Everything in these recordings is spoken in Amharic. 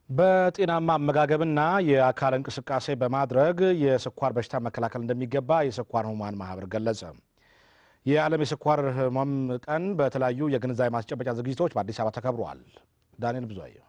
በጤናማ አመጋገብና የአካል እንቅስቃሴ በማድረግ የስኳር በሽታ መከላከል እንደሚገባ የስኳር ህሙማን ማህበር ገለጸ። የዓለም የስኳር ህመም ቀን በተለያዩ የግንዛቤ ማስጨበጫ ዝግጅቶች በአዲስ አበባ ተከብሯል። ዳንኤል ብዙአየሁ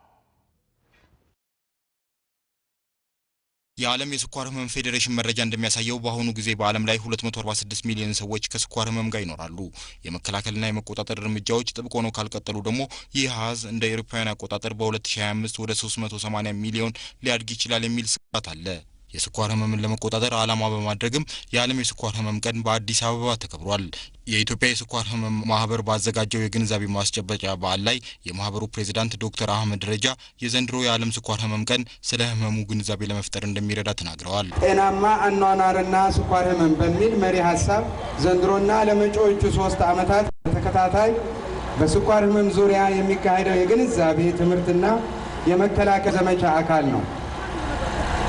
የዓለም የስኳር ህመም ፌዴሬሽን መረጃ እንደሚያሳየው በአሁኑ ጊዜ በዓለም ላይ 246 ሚሊዮን ሰዎች ከስኳር ህመም ጋር ይኖራሉ። የመከላከልና የመቆጣጠር እርምጃዎች ጥብቅ ሆነው ካልቀጠሉ ደግሞ ይህ አሃዝ እንደ አውሮፓውያን አቆጣጠር በ2025 ወደ 380 ሚሊዮን ሊያድግ ይችላል የሚል ስጋት አለ። የስኳር ህመምን ለመቆጣጠር ዓላማ በማድረግም የዓለም የስኳር ህመም ቀን በአዲስ አበባ ተከብሯል። የኢትዮጵያ የስኳር ህመም ማህበር ባዘጋጀው የግንዛቤ ማስጨበጫ በዓል ላይ የማህበሩ ፕሬዝዳንት ዶክተር አህመድ ረጃ የዘንድሮ የዓለም ስኳር ህመም ቀን ስለ ህመሙ ግንዛቤ ለመፍጠር እንደሚረዳ ተናግረዋል። ጤናማ አኗኗርና ስኳር ህመም በሚል መሪ ሀሳብ ዘንድሮና ለመጪዎቹ 3 ዓመታት በተከታታይ በስኳር ህመም ዙሪያ የሚካሄደው የግንዛቤ ትምህርትና የመከላከል ዘመቻ አካል ነው።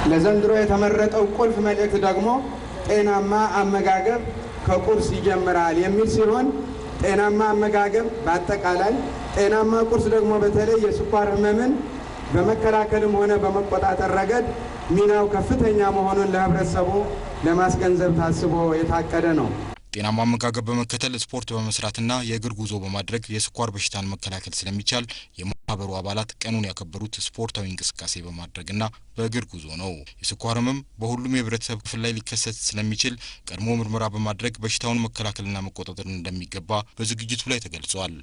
ለዘንድሮ የተመረጠው ቁልፍ መልእክት ደግሞ ጤናማ አመጋገብ ከቁርስ ይጀምራል የሚል ሲሆን ጤናማ አመጋገብ በአጠቃላይ ጤናማ ቁርስ ደግሞ በተለይ የስኳር ህመምን በመከላከልም ሆነ በመቆጣጠር ረገድ ሚናው ከፍተኛ መሆኑን ለህብረተሰቡ ለማስገንዘብ ታስቦ የታቀደ ነው። ጤናማ አመጋገብ በመከተል ስፖርት በመስራትና የእግር ጉዞ በማድረግ የስኳር በሽታን መከላከል ስለሚቻል የማህበሩ አባላት ቀኑን ያከበሩት ስፖርታዊ እንቅስቃሴ በማድረግና በእግር ጉዞ ነው። የስኳር ህመም በሁሉም የህብረተሰብ ክፍል ላይ ሊከሰት ስለሚችል ቀድሞ ምርመራ በማድረግ በሽታውን መከላከልና መቆጣጠር እንደሚገባ በዝግጅቱ ላይ ተገልጿል።